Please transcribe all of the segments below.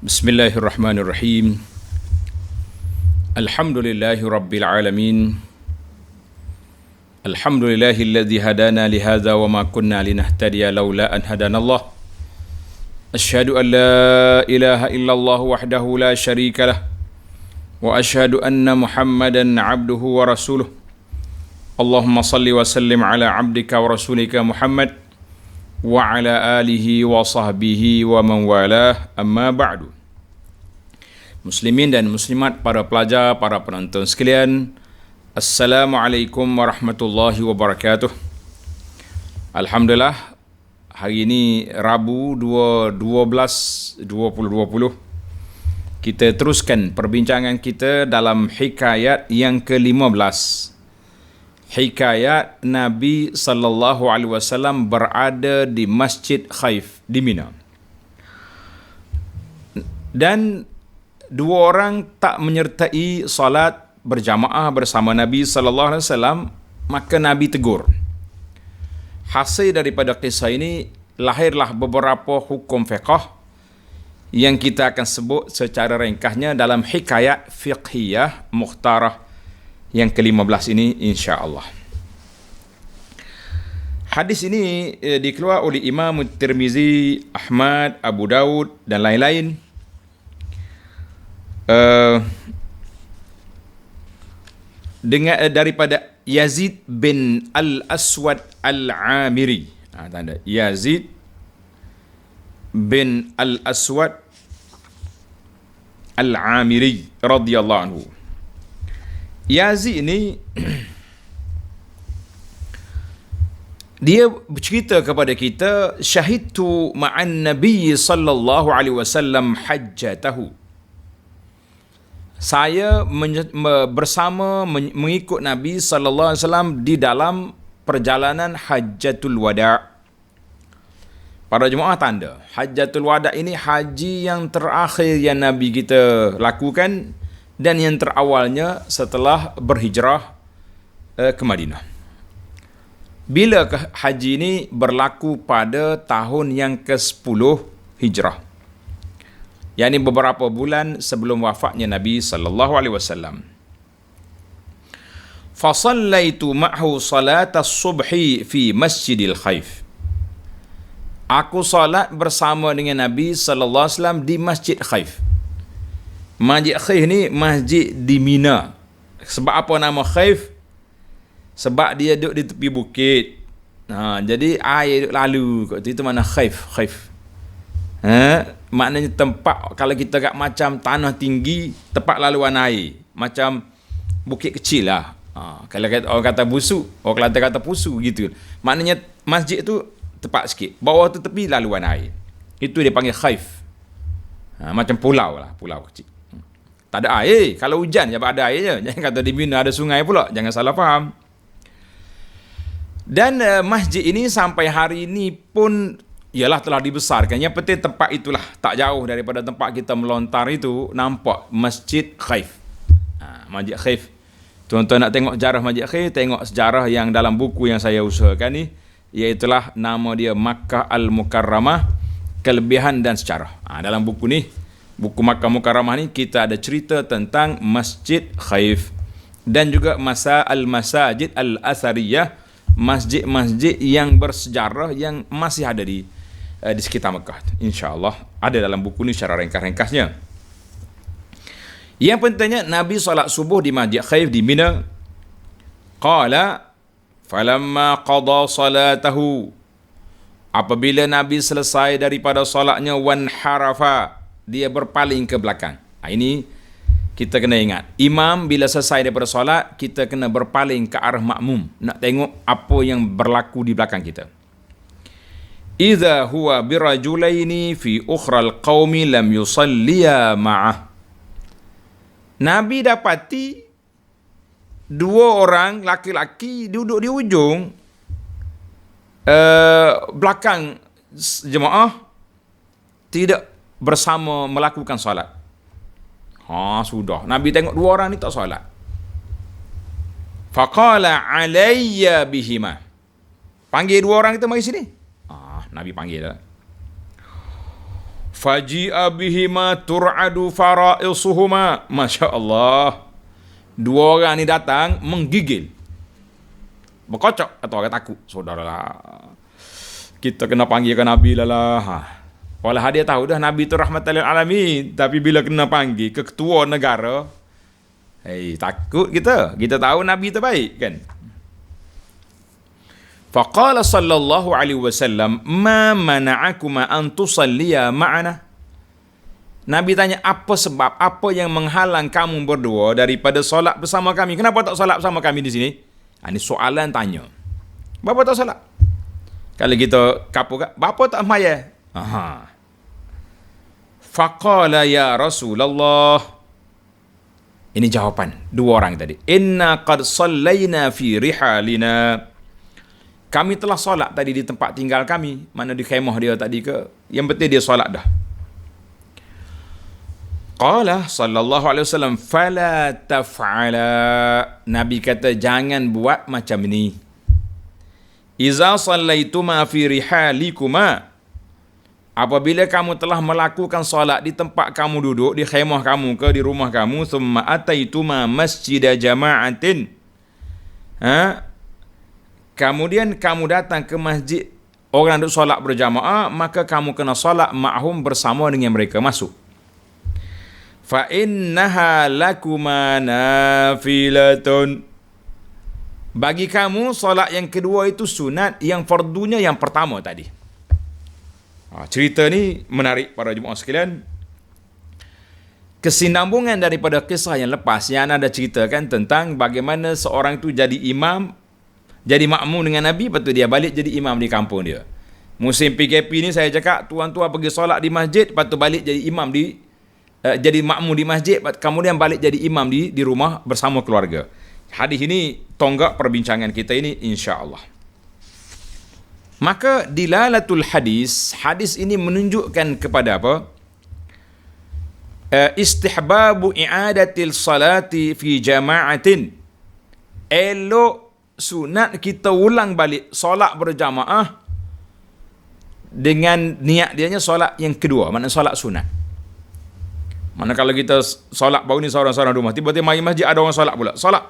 Bismillahirrahmanirrahim. Alhamdulillahi rabbil alamin. Alhamdulillahilladzi hadana li hadza wa ma kunna linahtadiya laula an hadanallah. Asyhadu an la ilaha illallah wahdahu la syarika lah. Wa asyhadu anna Muhammadan abduhu wa rasuluh. Allahumma salli wa sallim ala abdika wa rasulika Muhammad wa ala alihi wa sahbihi wa man walah, amma ba'du. Muslimin dan muslimat, para pelajar, para penonton sekalian, Assalamualaikum warahmatullahi wabarakatuh. Alhamdulillah, hari ini Rabu 12/2020. Kita teruskan perbincangan kita dalam hikayat yang ke-15. Hikayat Nabi sallallahu alaihi wasallam berada di Masjid Khaif di Mina. Dan dua orang tak menyertai salat berjamaah bersama Nabi sallallahu alaihi wasallam, maka Nabi tegur. Hasil daripada kisah ini lahirlah beberapa hukum fiqh yang kita akan sebut secara ringkasnya dalam hikayat fiqhiyah mukhtarah yang ke-15 ini, insya-Allah. Hadis ini dikeluar oleh Imam Tirmizi, Ahmad, Abu Daud dan lain-lain. Daripada Yazid bin Al-Aswad Al-Amiri. Tanda Yazid bin Al-Aswad Al-Amiri radhiyallahu anhu. Yazid ini dia bercerita kepada kita, syahidtu ma'an Nabi sallallahu alaihi wasallam hajjatahu. Saya mengikut Nabi sallallahu alaihi wasallam di dalam perjalanan Hajjatul Wada'. Para jemaah tanda, Hajjatul Wada' ini haji yang terakhir yang Nabi kita lakukan dan yang terawalnya setelah berhijrah ke Madinah. Bila haji ini berlaku pada tahun yang ke-10 Hijrah, yakni beberapa bulan sebelum wafatnya Nabi sallallahu alaihi wasallam. Fa sallaitu ma'hu salat as-subhi fi Masjidil Khaif. Aku salat bersama dengan Nabi sallallahu alaihi wasallam di Masjid Khaif. Masjid Khaif ni masjid di Mina. Sebab apa nama Khaif? Sebab dia duduk di tepi bukit. Jadi air duduk lalu kat situ, mana Khaif. Maknanya tempat, kalau kita kat macam tanah tinggi, tempat laluan air, macam bukit kecil lah. Kalau orang kata busuk, orang Kelantan kata pusu gitu. Maknanya masjid tu tepat sikit, bawah tu tepi laluan air. Itu dia panggil Khaif. Macam pulau lah, pulau kecil. Tak ada air. Kalau hujan jangan ada air je. Jangan kata di Mina ada sungai pula. Jangan salah faham. Dan masjid ini sampai hari ini pun ialah telah dibesarkan. Yang penting tempat itulah, tak jauh daripada tempat kita melontar itu, nampak Masjid Khaif. Masjid Khaif. Tuan-tuan nak tengok sejarah Masjid Khaif, tengok sejarah yang dalam buku yang saya usahakan ni, iaitulah nama dia Makkah Al-Mukarramah, Kelebihan dan Sejarah. Dalam buku ni, buku Makkah Mukarramah ni, kita ada cerita tentang Masjid Khaif dan juga Al-Masajid Al-Athariyah, masjid-masjid yang bersejarah yang masih ada di sekitar Mekah. InsyaAllah ada dalam buku ni secara ringkas-ringkasnya. Yang pentingnya, Nabi solat subuh di Masjid Khaif di Mina. Qala falamma qada salatahu, apabila Nabi selesai daripada solatnya, wan harafa, dia berpaling ke belakang. Ini kita kena ingat, imam bila selesai daripada solat, kita kena berpaling ke arah makmum, nak tengok apa yang berlaku di belakang kita. Idza huwa birajulaini fi ukhral qaumi lam yusalliya ma'ah. Nabi dapati dua orang laki-laki duduk di ujung belakang jemaah, tidak bersama melakukan solat. Sudah. Nabi tengok dua orang ni tak solat. Faqala alayya bihima. Panggil dua orang kita mari sini. Nabi panggil dah. Faji'a bihima tur'adu fara'isuhuma. Masya Allah. Dua orang ni datang menggigil. Berkocok, kata orang takut. Saudaralah, kita kena panggil ke Nabi lah. Walau dia tahu dah Nabi tu rahmatan lil alamin, tapi bila kena panggil ke ketua negara, takut kita. Kita tahu Nabi tu baik kan. Faqala sallallahu alaihi wasallam, "Ma mana'akuma an tusalliya ma'ana?" Nabi tanya, apa sebab, apa yang menghalang kamu berdua daripada solat bersama kami? Kenapa tak solat bersama kami di sini? Ini soalan tanya. Bapa tak solat? Kalau kita kapur, bapa tak sembahyang? Faqala ya Rasulullah. Ini jawapan dua orang tadi. Inna qad sallaina fi rihalina. Kami telah solat tadi di tempat tinggal kami. Mana di khemah dia tadi ke? Yang penting dia solat dah. Qala sallallahu alaihi wasallam, fala taf'ala. Nabi kata, jangan buat macam ini. Iza sallaituma fi rihalikuma. Apabila kamu telah melakukan solat di tempat kamu duduk, di khemah kamu ke, di rumah kamu, thumma ataituma masjida jama'atin. Kemudian kamu datang ke masjid orang duduk solat berjamaah, maka kamu kena solat ma'hum bersama dengan mereka masuk. Fa innaha lakuma nafilatun. Bagi kamu solat yang kedua itu sunat, yang fardunya yang pertama tadi. Cerita ni menarik para jemaah sekalian. Kesinambungan daripada kisah yang lepas yang ada ceritakan tentang bagaimana seorang itu jadi imam, jadi makmum dengan Nabi, lepas tu dia balik jadi imam di kampung dia. Musim PKP ni saya cakap, tuan-tuan pergi solat di masjid, lepas tu balik jadi imam jadi makmum di masjid, kemudian balik jadi imam di rumah bersama keluarga. Hadis ini tonggak perbincangan kita ini insya-Allah. Maka dilalatul hadis ini menunjukkan kepada apa? Istihbabu i'adatil salati fi jama'atin. Elok sunat kita ulang balik solat berjamaah dengan niat dianya solat yang kedua, maknanya solat sunat. Mana kalau kita solat baru ni seorang-seorang rumah, tiba-tiba mari masjid ada orang solat pula, solat.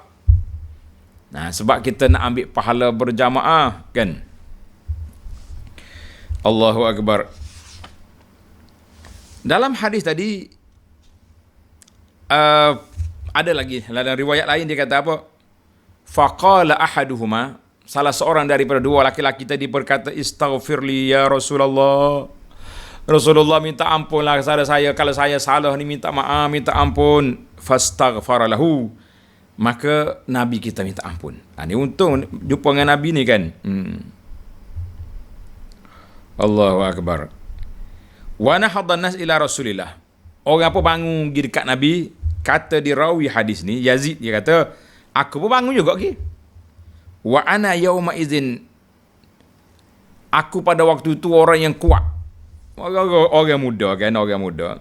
Nah, sebab kita nak ambil pahala berjamaah kan. Allahu Akbar. Dalam hadis tadi ada lagi dalam riwayat lain dia kata apa? Faqala ahaduhuma, salah seorang daripada dua laki-laki tadi berkata, istaghfirli ya Rasulullah. Rasulullah minta ampun lah kepada saya, kalau saya salah ni minta maaf, minta ampun. Fastaghfara lahu, maka Nabi kita minta ampun. Ini untung jumpa dengan Nabi ni kan. Allahu Akbar. Wa nahadhan nas ila Rasulillah. Orang apa bangun pergi dekat Nabi, kata di rawi hadis ni Yazid, dia kata, aku pun bangun juga ke. Wa ana yauma idzin, aku pada waktu itu orang yang kuat. Orang muda kan, orang muda.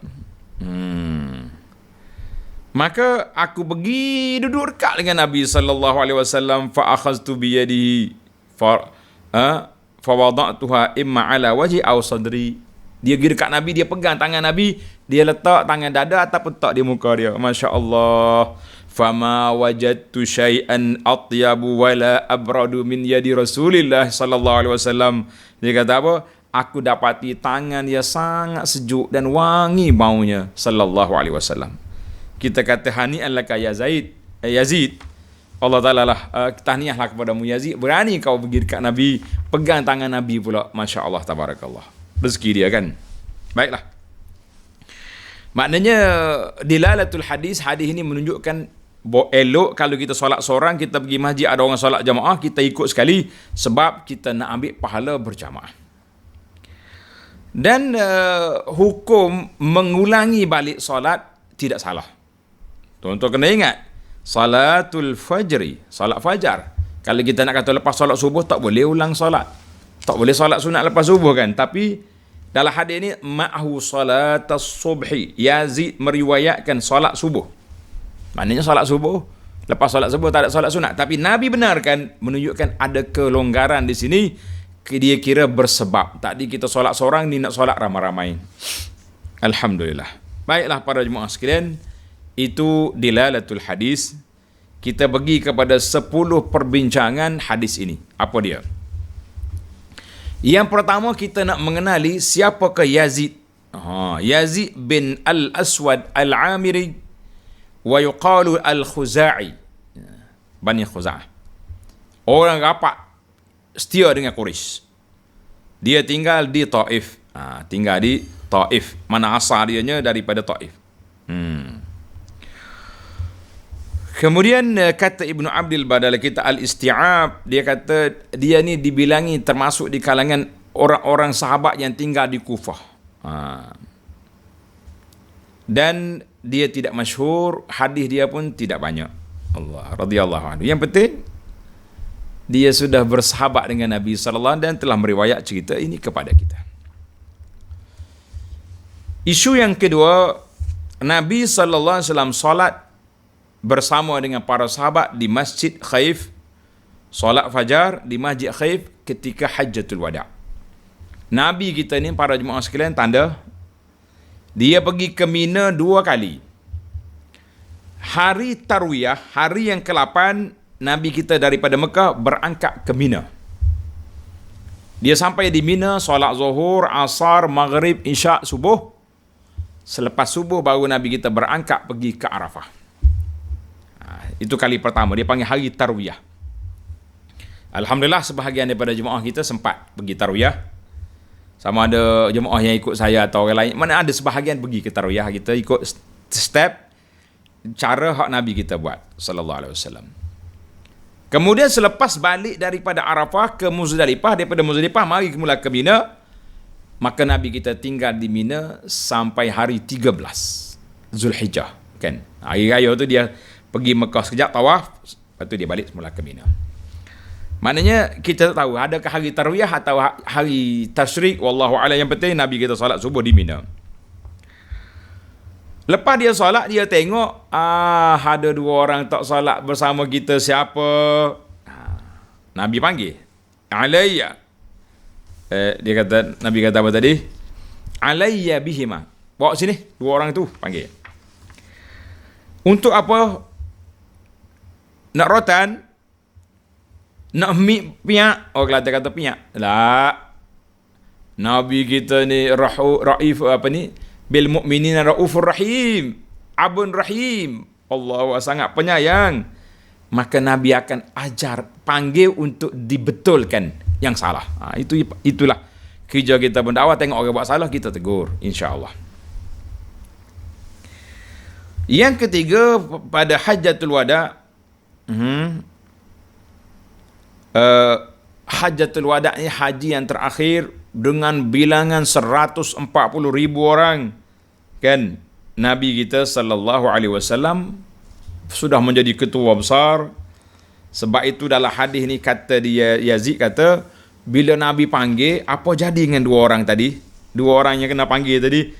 Maka aku pergi duduk dekat dengan Nabi sallallahu alaihi wasallam, fa akhadtu bi yadihi fa wada'tuha imma ala wajhi aw sadri. Dia pergi dekat Nabi, dia pegang tangan Nabi, dia letak tangan dada ataupun letak di muka dia. Masya-Allah. Fama wajadtu syai'an atyabu wala abradu min yadi Rasulillah sallallahu alaihi wasallam. Dia kata apa? Aku dapati tangan dia sangat sejuk dan wangi baunya sallallahu alaihi wasallam. Kita kata hani'an laka ya Yazid. Allah Ta'ala lah, tahniahlah kepadamu Yazid. Berani kau pergi dekat Nabi, pegang tangan Nabi pula. Masya Allah, tabarakallah. Rezeki dia kan. Baiklah. Maknanya dilalatul hadis ini menunjukkan elok kalau kita solat seorang, kita pergi masjid ada orang solat jamaah, kita ikut sekali sebab kita nak ambil pahala berjamaah. Dan hukum mengulangi balik solat tidak salah. Tuan-tuan kena ingat, salatul fajri, solat fajar. Kalau kita nak kata lepas solat subuh, tak boleh ulang solat. Tak boleh solat sunat lepas subuh kan. Tapi dalam hadis ini ma'hu salatas subhi. Yazid meriwayatkan solat subuh. Maknanya solat subuh, lepas solat subuh tak ada solat sunat. Tapi Nabi benarkan, menunjukkan ada kelonggaran di sini. Dia kira bersebab. Tadi kita solat seorang, ni nak solat ramai-ramai. Alhamdulillah. Baiklah para jemaah sekalian, itu dilalatul hadis. Kita bagi kepada 10 perbincangan hadis ini. Apa dia? Yang pertama kita nak mengenali siapakah Yazid. Yazid bin Al-Aswad Al-Amiri wa yuqalu Al-Khuza'i. Bani Khuza'ah. Orang rapat setia dengan Quraisy. Dia tinggal di Taif. Tinggal di Taif. Mana asal dianya daripada Taif. Kemudian kata Ibnu Abdul Badal kita Al-Isti'ab, dia kata dia ni dibilangi termasuk di kalangan orang-orang sahabat yang tinggal di Kufah. Dan dia tidak masyhur, hadis dia pun tidak banyak. Allah radhiyallahu anhu. Yang penting dia sudah bersahabat dengan Nabi sallallahu alaihi wasallam dan telah meriwayat cerita ini kepada kita. Isu yang kedua, Nabi sallallahu alaihi wasallam solat bersama dengan para sahabat di Masjid Khaif, solat fajar di Masjid Khaif ketika Hajjatul Wada'. Nabi kita ni para jemaah sekalian tanda, dia pergi ke Mina 2 kali. Hari Tarwiyah, hari yang ke-8, Nabi kita daripada Mekah berangkat ke Mina. Dia sampai di Mina, solat zuhur, asar, maghrib, isyak, subuh. Selepas subuh baru Nabi kita berangkat pergi ke Arafah. Itu kali pertama, dia panggil hari Tarwiyah. Alhamdulillah sebahagian daripada jemaah kita sempat pergi Tarwiyah. Sama ada jemaah yang ikut saya atau orang lain, mana ada sebahagian pergi ke Tarwiyah, kita ikut step cara hak Nabi kita buat sallallahu alaihi wasallam. Kemudian selepas balik daripada Arafah ke Muzdalifah, daripada Muzdalifah mari mula ke Mina. Maka Nabi kita tinggal di Mina sampai hari 13 Zulhijjah, kan. Hari raya tu dia pergi Mekah sekejap tawaf, lepas tu dia balik semula ke Mina. Maknanya kita tak tahu adakah hari Tarwiyah atau hari Tasyrik, wallahu a'lam. Yang penting Nabi kita solat subuh di Mina. Lepas dia solat, dia tengok ada 2 orang tak solat bersama kita, siapa? Nabi panggil, alayya. Dia kata, Nabi kata apa tadi? Alayya bihima. Bawa sini 2 orang tu, panggil. Untuk apa? Nak rotan? Nak piak? Oh, Kelantan kata piak. Lah. Nabi kita ni Raif apa ni? Bil mu'minina raufur rahim. Abun rahim. Allah sangat penyayang. Maka Nabi akan ajar, panggil untuk dibetulkan yang salah. Itulah kerja kita berdakwah, tengok orang buat salah kita tegur, insya-Allah. Yang ketiga, pada Hajjatul Wada', Hajjatul Wada' ni haji yang terakhir dengan bilangan 140,000 orang, kan. Nabi kita sallallahu alaihi wasallam sudah menjadi ketua besar. Sebab itu dalam hadis ni kata dia, Yazid kata, bila Nabi panggil, apa jadi dengan 2 orang tadi? 2 orang yang kena panggil tadi,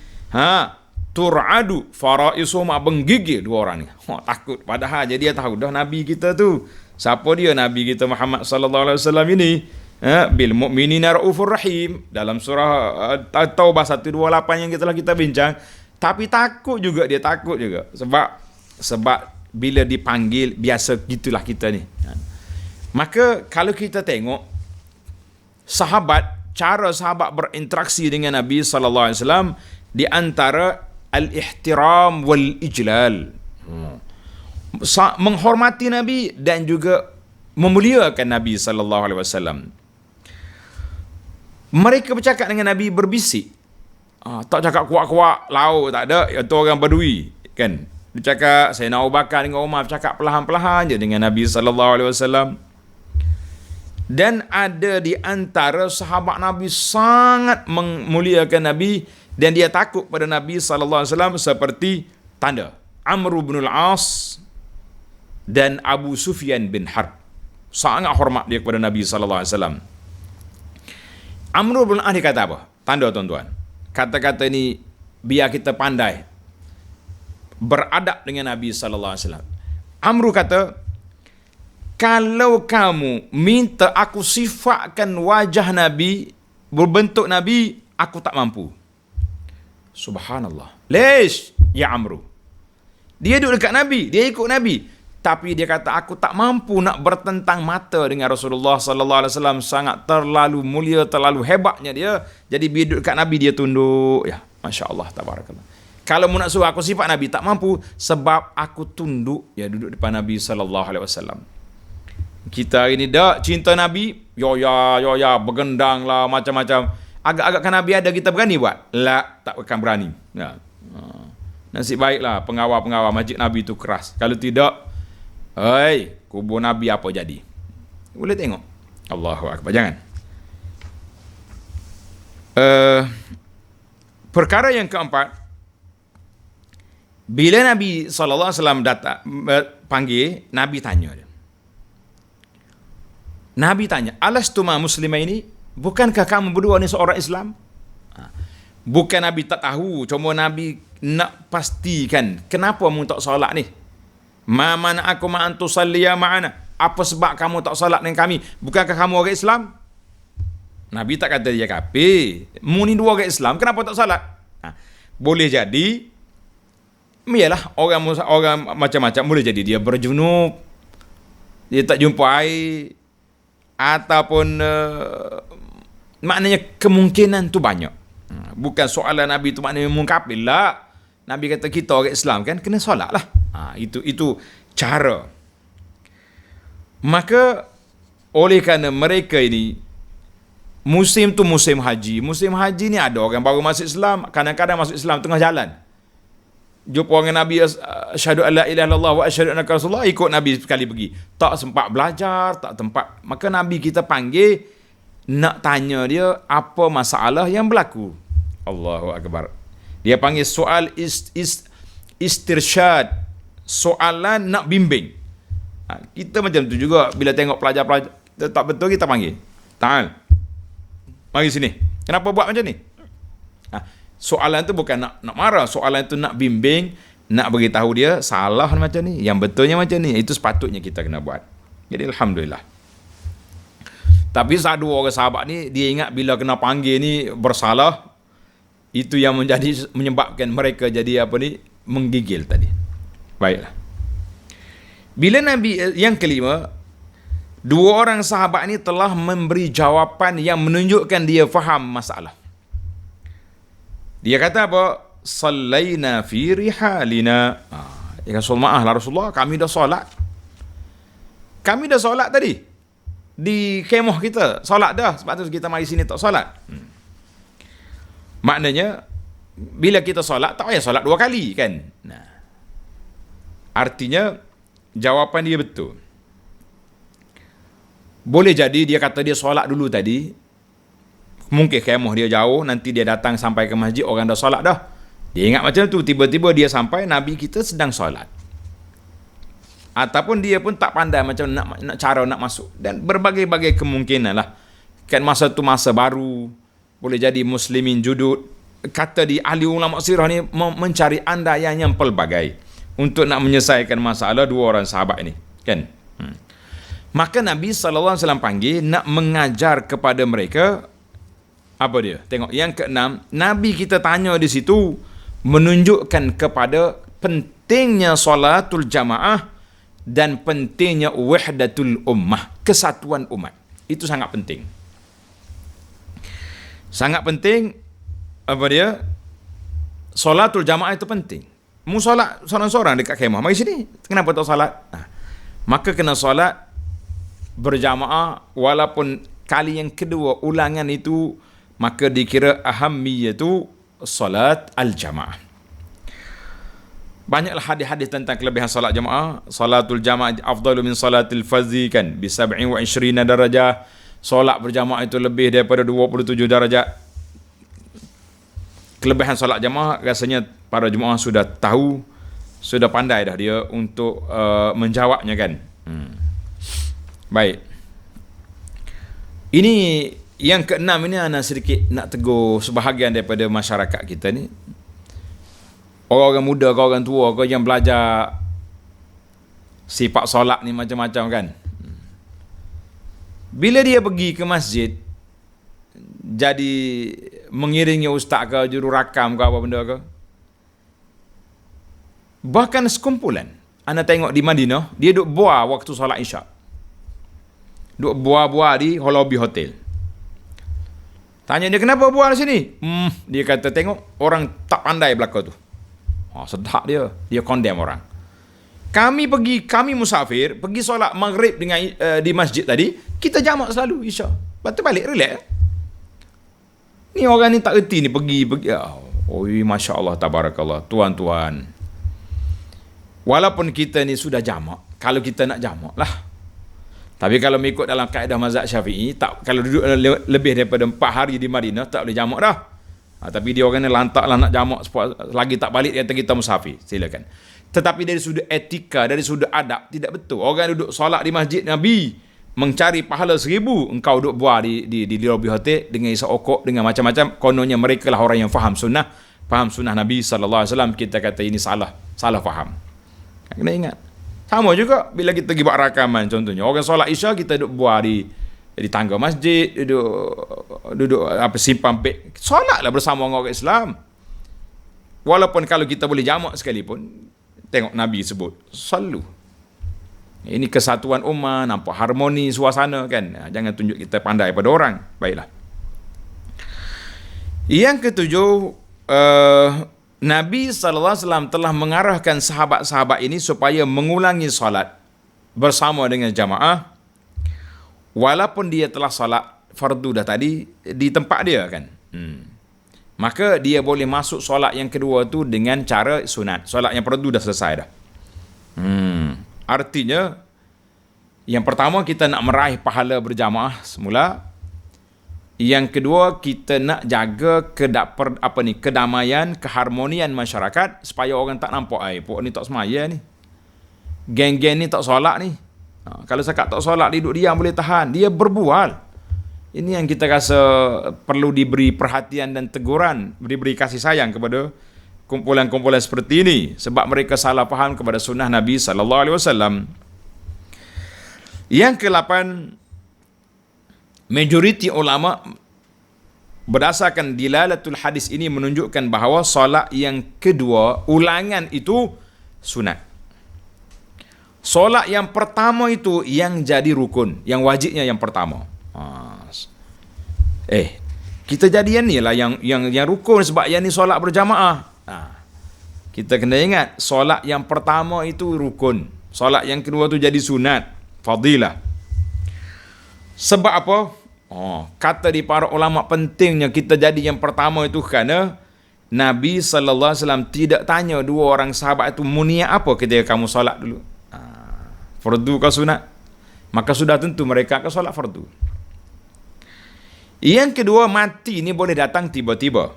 tur'adu faraisum, menggigil 2 orang ni. Takut, padahal jadi dia tahu dah Nabi kita tu. Siapa dia? Nabi kita Muhammad sallallahu alaihi wasallam ini, bil mu'minina raufur rahim, dalam surah Taubah 128 yang kita bincang. Tapi takut juga, dia takut juga. Sebab bila dipanggil, biasa gitulah kita ni. Maka kalau kita tengok cara sahabat berinteraksi dengan Nabi sallallahu alaihi wasallam, di antara al-ihtiram wal ijlal, menghormati Nabi dan juga memuliakan Nabi sallallahu alaihi wasallam. Mereka bercakap dengan Nabi berbisik. Tak cakap kuat-kuat, lau tak ada, itu orang Badui, kan. Dia cakap, Sayyidina Abu Bakar dengan Umar bercakap perlahan-perlahan je dengan Nabi sallallahu alaihi wasallam. Dan ada di antara sahabat Nabi sangat memuliakan Nabi dan dia takut pada Nabi sallallahu alaihi wasallam, seperti tanda Amr bin al-As dan Abu Sufyan bin Harb. Sangat hormat dia kepada Nabi sallallahu alaihi wasallam. Amr bin al-As dia kata apa? Tanda tuan-tuan. Kata-kata ni biar kita pandai beradab dengan Nabi sallallahu alaihi wasallam. Amr kata, kalau kamu minta aku sifatkan wajah Nabi, berbentuk Nabi, aku tak mampu. Subhanallah. Lesh, ya Amru. Dia duduk dekat Nabi, dia ikut Nabi. Tapi dia kata, aku tak mampu nak bertentang mata dengan Rasulullah sallallahu alaihi wasallam, sangat terlalu mulia, terlalu hebatnya dia. Jadi bila duduk dekat Nabi dia tunduk. Ya, masya-Allah, tabarakallah. Kalau mu nak suruh aku sifat Nabi, tak mampu sebab aku tunduk ya duduk depan Nabi sallallahu alaihi wasallam. Kita hari ni dak cinta Nabi, ya bergendang lah macam-macam. Agak-agak kan Nabi ada kita berani buat? La, tak akan berani. Ya. Nasib baiklah pengawal-pengawal masjid Nabi tu keras. Kalau tidak, kubur Nabi apa jadi? Boleh tengok. Allahu Akbar. Jangan. Perkara yang keempat, bila Nabi SAW datang, panggil, Nabi tanya dia. Nabi tanya, alastuma muslimaini? Bukankah kamu berdua ni seorang Islam? Bukan Nabi tak tahu, cuma Nabi nak pastikan kenapa mu tak solat ni. Ma mana aku ma antu salliya ma'ana? Apa sebab kamu tak solat dengan kami? Bukankah kamu orang Islam? Nabi tak kata dia kafir. Mu ni dua orang Islam, kenapa tak solat? Boleh jadi iyalah orang macam-macam, boleh jadi dia berjunub, dia tak jumpa air, ataupun maknanya kemungkinan tu banyak. Bukan soalan Nabi tu maknanya mengkafir lah. Nabi kata kita orang Islam kan kena solat lah. Itu cara. Maka oleh kerana mereka ini musim tu musim haji. Musim haji ni ada orang baru masuk Islam, kadang-kadang masuk Islam tengah jalan. Jumpa orang Nabi, asyhadu alla ilaha illallah wa asyhadu annaka rasulullah, ikut Nabi sekali pergi. Tak sempat belajar, tak tempat. Maka Nabi kita panggil nak tanya dia apa masalah yang berlaku. Allahu Akbar. Dia panggil soal istirsyad, soalan nak bimbing. Kita macam tu juga bila tengok pelajar-pelajar tak betul kita panggil. Ta'al. Mari sini. Kenapa buat macam ni? Soalan tu bukan nak marah, soalan tu nak bimbing, nak beritahu dia salah macam ni, yang betulnya macam ni. Itu sepatutnya kita kena buat. Jadi alhamdulillah. Tapi satu orang sahabat ni dia ingat bila kena panggil ni bersalah, itu yang menyebabkan mereka jadi menggigil tadi. Baiklah. Bila Nabi yang kelima, dua orang sahabat ni telah memberi jawapan yang menunjukkan dia faham masalah. Dia kata apa? Sallaina fi rihalina. Ya Rasulullah, Rasulullah, kami dah solat. Kami dah solat tadi. Di kemah kita, solat dah. Sebab tu kita mari sini tak solat. Maknanya, bila kita solat, tak payah solat dua kali kan? Artinya, jawapan dia betul. Boleh jadi dia kata dia solat dulu tadi. Mungkin kemah dia jauh, nanti dia datang sampai ke masjid, orang dah solat dah. Dia ingat macam tu, tiba-tiba dia sampai, Nabi kita sedang solat. Ataupun dia pun tak pandai macam nak cara nak masuk. Dan berbagai-bagai kemungkinan lah. Kan masa tu masa baru, boleh jadi muslimin judud. Kata di ahli ulama sirah ni mencari andaian yang pelbagai untuk nak menyelesaikan masalah dua orang sahabat ini. Kan? Maka Nabi SAW panggil nak mengajar kepada mereka. Apa dia? Tengok yang keenam, Nabi kita tanya di situ menunjukkan kepada pentingnya solatul jamaah dan pentingnya wahdatul ummah, kesatuan umat. Itu sangat penting. Sangat penting apa dia? Solatul jamaah itu penting. Mu solat seorang-seorang dekat kemah, mari sini. Kenapa tak solat? Maka kena solat berjamaah walaupun kali yang kedua ulangan itu, maka dikira ahammiyatu salat al-jamaah. Banyaklah hadis-hadis tentang kelebihan salat jamaah. Salatul jamaah afdalu min salatil fardhi kan bi 27 darajah. Solat berjamaah itu lebih daripada 27 darajat. Kelebihan solat jamaah rasanya para jemaah sudah tahu, sudah pandai dah dia untuk menjawabnya kan. Baik. Ini yang keenam ini ana sedikit nak tegur sebahagian daripada masyarakat kita ni. Orang-orang muda, orang tua, orang yang belajar sifat solat ni macam-macam kan. Bila dia pergi ke masjid, jadi mengiringi ustaz ke juru rakam ke apa benda ke. Bahkan sekumpulan anda tengok di Madinah, dia duk buar waktu solat Isyak. Duk buar-buar di lobby hotel. Tanya dia, kenapa buar di sini? Dia kata, tengok orang tak pandai belakang tu. Sedap dia. Dia condemn orang. Kami musafir, pergi solat maghrib dengan di masjid tadi, kita jamak selalu Isyak. Lepas tu balik, relax. Ni orang ni tak erti ni, pergi. Masya Allah, tabarakallah. Tuan-tuan. Walaupun kita ni sudah jamak, kalau kita nak jamak lah. Tapi kalau mengikut dalam kaedah mazhab Syafi'i, tak, kalau duduk lebih daripada 4 hari di Madinah, tak boleh jamak dah. Tapi dia orang ni lantak lah nak jamak, lagi tak balik kata kita musafir. Silakan. Tetapi dari sudut etika, dari sudut adab, tidak betul. Orang duduk solat di masjid Nabi, mencari pahala 1000, engkau duduk buat di lobby hotel dengan isap okok, dengan macam-macam. Kononnya mereka lah orang yang faham sunnah Nabi SAW. Kita kata ini salah faham. Kena ingat. Sama juga bila kita pergi buat rakaman contohnya. Orang solat Isya kita duduk buat di tangga masjid, duduk simpang pek. Solatlah bersama orang Islam. Walaupun kalau kita boleh jamak sekalipun, tengok Nabi sebut, selalu. Ini kesatuan ummah, nampak harmoni suasana kan. Jangan tunjuk kita pandai pada orang. Baiklah. Yang ketujuh, Nabi SAW telah mengarahkan sahabat-sahabat ini supaya mengulangi solat bersama dengan jamaah walaupun dia telah solat fardu dah tadi di tempat dia kan. Maka dia boleh masuk solat yang kedua tu dengan cara sunat. Solat yang fardu dah selesai dah. Artinya yang pertama kita nak meraih pahala berjamaah semula. Yang kedua, kita nak jaga kedamaian, keharmonian masyarakat supaya orang tak nampak, pok ni tak semaya ni. Geng-geng ni tak solat ni. Kalau cakap tak solat, dia duduk diam boleh tahan. Dia berbual. Ini yang kita rasa perlu diberi perhatian dan teguran, diberi kasih sayang kepada kumpulan-kumpulan seperti ini. Sebab mereka salah faham kepada sunnah Nabi SAW. Yang ke-8, majoriti ulama berdasarkan dilalatul hadis ini menunjukkan bahawa solat yang kedua, ulangan itu sunat. Solat yang pertama itu yang jadi rukun, yang wajibnya yang pertama. Kita jadi yang ni lah yang rukun sebab yang ni solat berjamaah. Kita kena ingat solat yang pertama itu rukun, solat yang kedua tu jadi sunat, fadilah. Sebab apa? Kata di para ulama pentingnya kita jadi yang pertama itu kerana Nabi SAW tidak tanya dua orang sahabat itu niat apa ketika kamu solat dulu. Fardu ke sunat? Maka sudah tentu mereka akan solat fardu. Yang kedua, mati ni boleh datang tiba-tiba.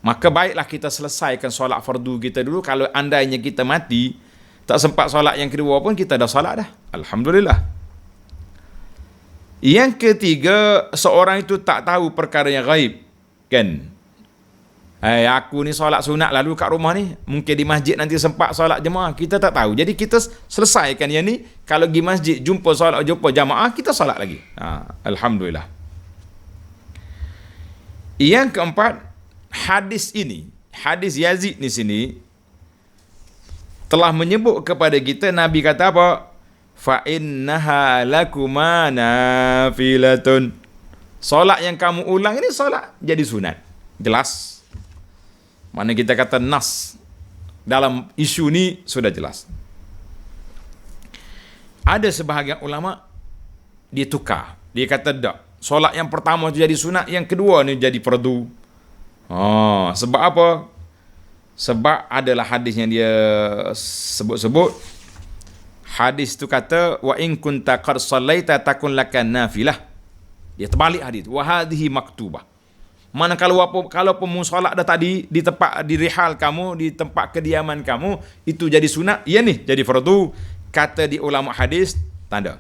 Maka baiklah kita selesaikan solat fardu kita dulu. Kalau andainya kita mati, tak sempat solat yang kedua pun kita dah solat dah. Alhamdulillah. Yang ketiga, seorang itu tak tahu perkara yang gaib. Kan? Aku ni solat sunat lalu kat rumah ni. Mungkin di masjid nanti sempat solat jemaah. Kita tak tahu. Jadi kita selesaikan yang ni. Kalau pergi masjid, jumpa jamaah, kita solat lagi. Alhamdulillah. Yang keempat, hadis Yazid ni sini telah menyebut kepada kita, Nabi kata apa? Fa innaha lakuma nafilatun. Solat yang kamu ulang ini solat jadi sunat. Jelas. Mana kita kata nas dalam isu ni sudah jelas. Ada sebahagian ulama dia tukar. Dia kata tak. Solat yang pertama tu jadi sunat, yang kedua ni jadi fardu. Sebab apa? Sebab adalah hadis yang dia sebut-sebut. Hadis tu kata wa in kunta qad sallaita takun lakan nafilah. Dia terbalik hadis. Wa hadhihi maktubah. Mana kalau solat dah tadi di tempat di rihal kamu, di tempat kediaman kamu, itu jadi sunat, ya ni jadi fardu. Kata di ulama hadis, tanda.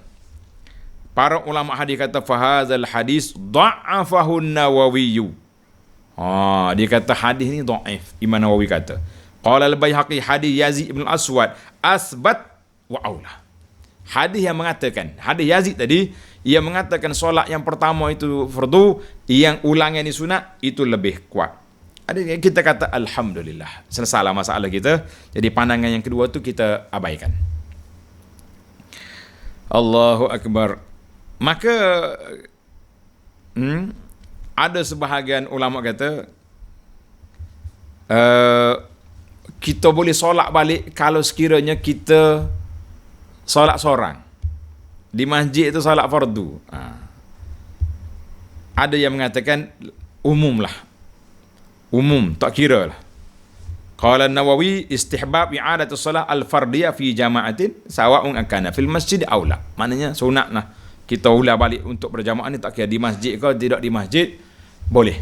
Para ulama hadis kata fahadzal hadis dha'afahu an-Nawawi. Dia kata hadis ni dhaif. Imam Nawawi kata. Qala al-Baihaqi hadis Yazid ibn al-Aswad asbat wa aula. Hadis yang mengatakan, hadis Yazid tadi Ia mengatakan solat yang pertama itu fardu, yang ulangan ini sunat, itu lebih kuat. Ada kita kata alhamdulillah, selesailah masalah kita. Jadi pandangan yang kedua tu kita abaikan. Allahu akbar. Maka ada sebahagian ulama kata kita boleh solat balik kalau sekiranya kita solat seorang. Di masjid itu solat fardu. Ada yang mengatakan umum lah. Umum, tak kira lah. Qala Nawawi istihbab i'adatu salat al-fardiyah fi jama'atin sawa'un akana fil masjid aw la. Maknanya sunat lah kita ulang balik untuk berjamaah ni, tak kira di masjid ke tidak di masjid, boleh.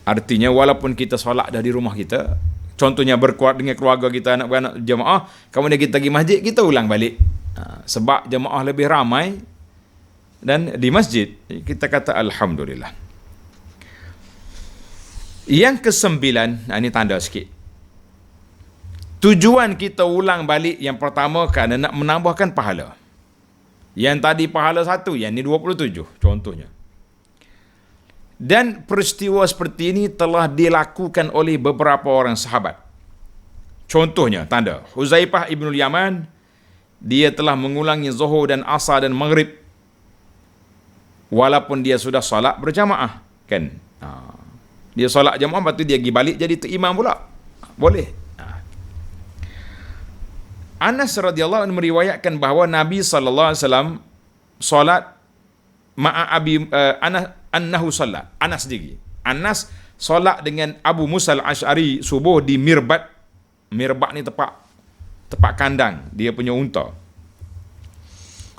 Artinya walaupun kita solat dah di rumah kita, contohnya dengan keluarga kita, anak-anak jemaah, kemudian kita pergi masjid, kita ulang balik. Sebab jemaah lebih ramai dan di masjid, kita kata alhamdulillah. Yang kesembilan, ini tanda sikit. Tujuan kita ulang balik yang pertama kerana nak menambahkan pahala. Yang tadi pahala 1, yang ni 27 contohnya. Dan peristiwa seperti ini telah dilakukan oleh beberapa orang sahabat. Contohnya, tanda Huzaifah ibnul Yaman, dia telah mengulangi Zuhur dan Asar dan Maghrib walaupun dia sudah solat berjamaah, kan? Dia solat jamaah, lepas tu dia pergi balik jadi tu imam pula. Boleh. Anas radhiyallahu anhu meriwayatkan bahawa Nabi sallallahu alaihi wasallam solat ma'a Abi Anas annahu solat. Anas sendiri. Anas solat dengan Abu Musa al-Asy'ari subuh di mirbat. Mirbat ni tempat kandang dia punya unta.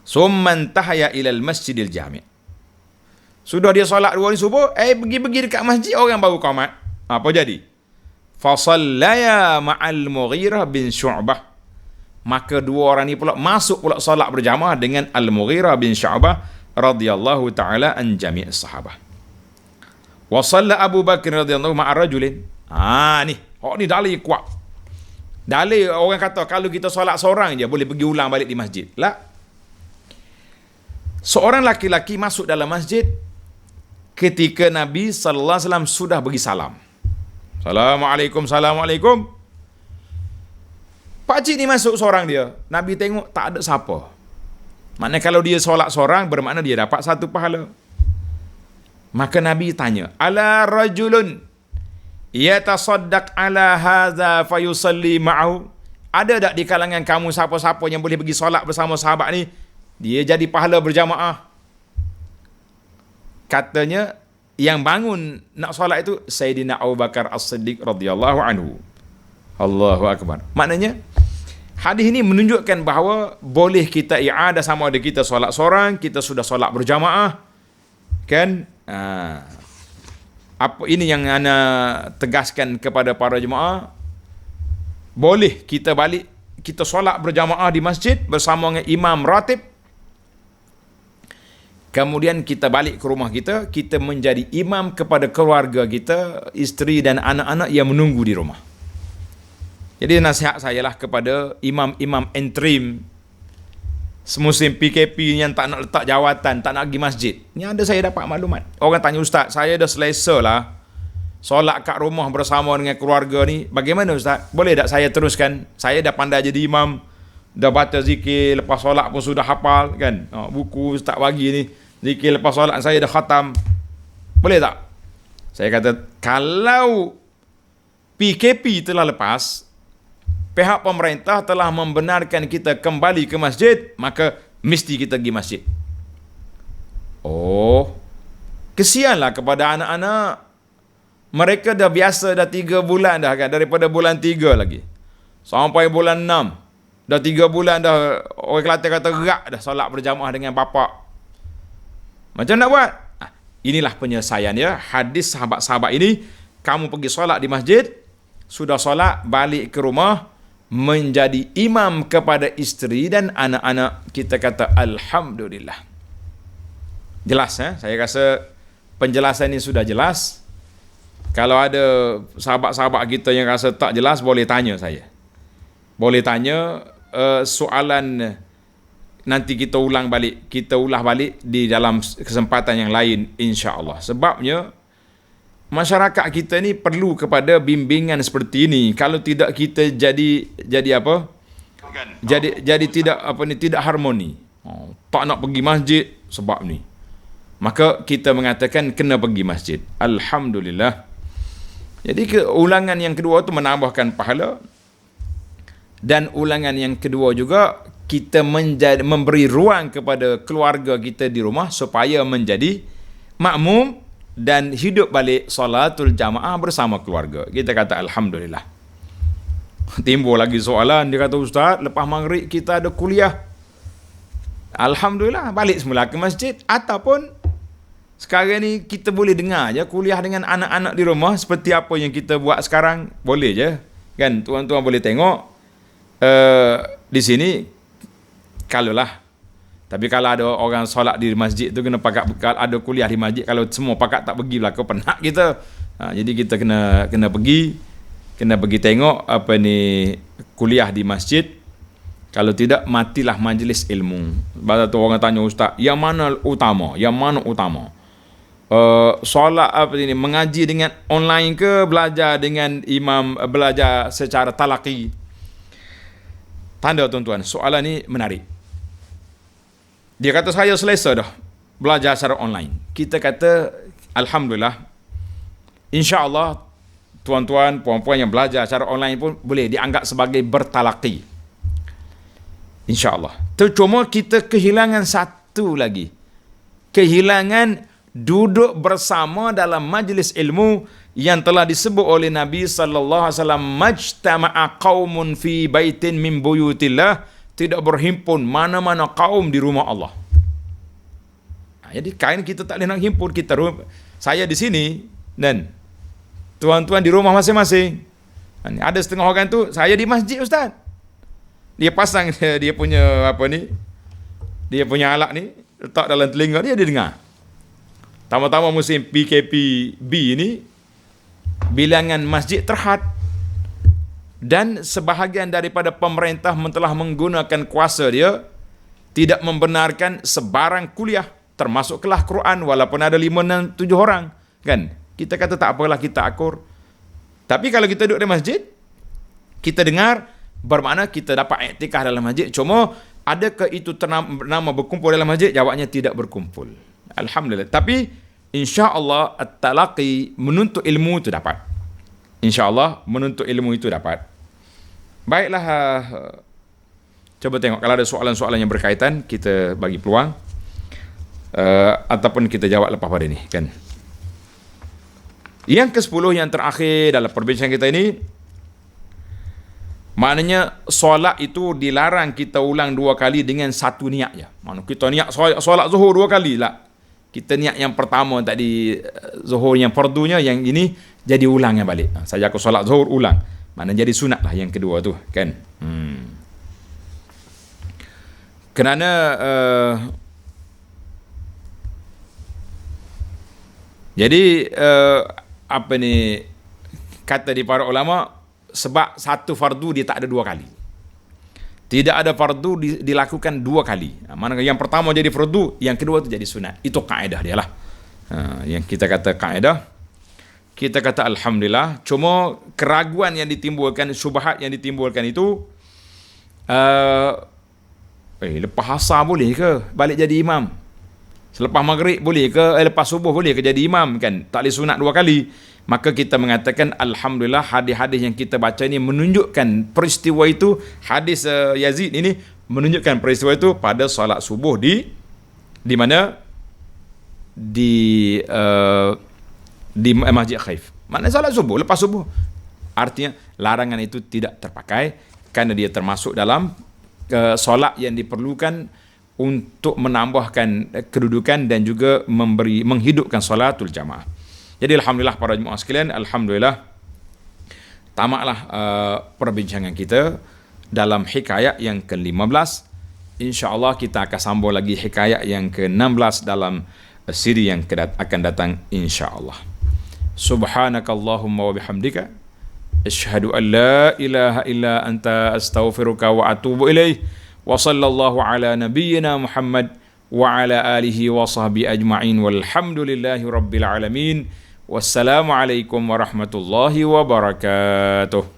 Summan tahaya ilal masjidil jami'. Sudah dia solat 2 hari subuh, pergi dekat masjid, orang baru qamat. Apa jadi? Fa sallaya ma'al Mughirah bin Syu'bah. Maka 2 orang ni pula masuk pula solat berjamaah dengan Al-Mughirah bin Syu'bah radhiyallahu taala an jami' sahabah. Wa shalla Abu Bakar radhiyallahu ma'a rajulin. Ni, ni dalil kuat. Dalil orang kata kalau kita solat seorang je boleh pergi ulang balik di masjid. La. Seorang laki-laki masuk dalam masjid ketika Nabi sallallahu alaihi wasallam sudah bagi salam. Assalamualaikum. Pakcik ni masuk seorang dia. Nabi tengok tak ada siapa. Maknanya kalau dia solat seorang, bermakna dia dapat 1 pahala. Maka Nabi tanya, ala rajulun yatasaddaq ala hadza fayusalli ma'ahu. Ada tak di kalangan kamu siapa-siapa yang boleh pergi solat bersama sahabat ni? Dia jadi pahala berjamaah. Katanya, yang bangun nak solat itu Sayyidina Abu Bakar As-Siddiq radhiyallahu anhu. Allahu akbar. Maknanya hadis ini menunjukkan bahawa boleh kita i'adah sama ada kita solat seorang, kita sudah solat berjamaah, kan? Apa ini yang ana tegaskan kepada para jemaah, boleh kita balik, kita solat berjamaah di masjid bersama dengan imam ratib, kemudian kita balik ke rumah kita, kita menjadi imam kepada keluarga kita, isteri dan anak-anak yang menunggu di rumah. Jadi nasihat saya lah kepada imam-imam interim semusim PKP yang tak nak letak jawatan, tak nak pergi masjid. Ni ada saya dapat maklumat. Orang tanya, Ustaz, saya dah selesa lah solat kat rumah bersama dengan keluarga ni. Bagaimana Ustaz? Boleh tak saya teruskan? Saya dah pandai jadi imam, dah baca zikir, lepas solat pun sudah hafal, kan? Buku Ustaz bagi ni, zikir lepas solat saya dah khatam. Boleh tak? Saya kata, kalau PKP telah lepas, pihak pemerintah telah membenarkan kita kembali ke masjid, maka mesti kita pergi masjid. Kesianlah kepada anak-anak. Mereka dah biasa dah 3 bulan dah, kan, daripada bulan 3 lagi sampai bulan 6. Dah 3 bulan dah, orang Kelantan kata gerak dah solat berjamaah dengan bapak. Macam nak buat? Inilah penyelesaian ya. Hadis sahabat-sahabat ini, kamu pergi solat di masjid, sudah solat balik ke rumah, menjadi imam kepada isteri dan anak-anak, kita kata alhamdulillah. Jelas saya rasa penjelasan ini sudah jelas. Kalau ada sahabat-sahabat kita yang rasa tak jelas, boleh tanya saya. Boleh tanya soalan nanti kita ulang balik, kita ulah balik di dalam kesempatan yang lain insya-Allah. Sebabnya masyarakat kita ni perlu kepada bimbingan seperti ini. Kalau tidak kita jadi apa? Jadi tidak tidak harmoni. Tak nak pergi masjid sebab ni. Maka kita mengatakan kena pergi masjid. Alhamdulillah. Jadi ulangan yang kedua tu menambahkan pahala. Dan ulangan yang kedua juga kita memberi ruang kepada keluarga kita di rumah supaya menjadi makmum dan hidup balik solatul jamaah bersama keluarga. Kita kata alhamdulillah. Timbul lagi soalan, dia kata ustaz, lepas maghrib kita ada kuliah. Alhamdulillah, balik semula ke masjid. Ataupun sekarang ni kita boleh dengar je kuliah dengan anak-anak di rumah seperti apa yang kita buat sekarang. Boleh je. Kan tuan-tuan boleh tengok di sini kalaulah. Tapi kalau ada orang solat di masjid tu kena pakat bekal, ada kuliah di masjid, kalau semua pakat tak pergi belaka penat kita. Jadi kita kena pergi tengok apa ni kuliah di masjid. Kalau tidak matilah majlis ilmu. Baru tu orang tanya ustaz, yang mana utama? Yang mana utama? Solat apa ini mengaji dengan online ke belajar dengan imam, belajar secara talaqi? Tanda tuan-tuan, soalan ni menarik. Dia kata saya selesa dah belajar secara online. Kita kata alhamdulillah. Insya-Allah tuan-tuan, puan-puan yang belajar secara online pun boleh dianggap sebagai bertalaqi. Insya-Allah. Cuma kita kehilangan satu lagi. Kehilangan duduk bersama dalam majlis ilmu yang telah disebut oleh Nabi sallallahu alaihi wasallam, majtama'a qaumun fi baitin min buyutillah, tidak berhimpun mana-mana kaum di rumah Allah. Jadi kain kita tak boleh nak himpun. Saya di sini dan tuan-tuan di rumah masing-masing. Ada setengah orang tu, saya di masjid ustaz. Dia pasang dia punya dia punya alat ni, letak dalam telinga dia dengar. Tama-tama musim PKPB ini, bilangan masjid terhad. Dan sebahagian daripada pemerintah telah menggunakan kuasa dia tidak membenarkan sebarang kuliah, termasuk kelas Quran, walaupun ada 5, 6, 7 orang. Kan? Kita kata tak apalah, kita akur. Tapi kalau kita duduk di masjid, kita dengar, bermakna kita dapat iktikaf dalam masjid. Cuma adakah itu nama berkumpul dalam masjid? Jawabnya tidak berkumpul. Alhamdulillah. Tapi insya-Allah at-talaqi, menuntut ilmu itu dapat. InsyaAllah menuntut ilmu itu dapat. Baiklah, coba tengok kalau ada soalan-soalan yang berkaitan, kita bagi peluang ataupun kita jawab lepas pada ini kan. Yang ke-10 yang terakhir dalam perbincangan kita ini, maknanya solat itu dilarang kita ulang 2 kali dengan satu niat je. Mana kita niat solat zuhur 2 kali lah. Kita niat yang pertama tadi zuhur yang fardunya, yang ini jadi ulangnya balik. Saya aku solat zuhur ulang. Mana jadi sunat lah yang kedua tu kan. Kerana jadi apa ni kata di para ulama, sebab satu fardu dia tak ada 2 kali. Tidak ada fardu dilakukan 2 kali. Mana yang pertama jadi fardu, yang kedua tu jadi sunat. Itu kaedah dia lah. Yang kita kata kaedah. Kita kata alhamdulillah. Cuma keraguan yang ditimbulkan, syubhat yang ditimbulkan itu, lepas asar boleh ke balik jadi imam? Selepas maghrib boleh ke? Lepas subuh boleh ke jadi imam? Kan tak boleh sunat 2 kali. Maka kita mengatakan alhamdulillah, hadis-hadis yang kita baca ini menunjukkan peristiwa itu. Hadis Yazid ini menunjukkan peristiwa itu pada solat subuh di mana? Di Masjid Khaif. Maknanya solat subuh, lepas subuh. Artinya larangan itu tidak terpakai kerana dia termasuk dalam solat yang diperlukan untuk menambahkan kedudukan dan juga menghidupkan solatul jamaah. Jadi alhamdulillah para jemaah sekalian, alhamdulillah tamatlah perbincangan kita dalam hikayat yang ke-15. InsyaAllah kita akan sambung lagi hikayat yang ke-16 dalam siri yang akan datang insyaAllah. Subhanakallahumma wa bihamdika asyhadu an la ilaha illa anta astaghfiruka wa atubu ilaih. Wa sallallahu ala nabiyyina Muhammad wa ala alihi wa sahbihi ajma'in walhamdulillahi rabbil alamin. Wassalamualaikum warahmatullahi wabarakatuh.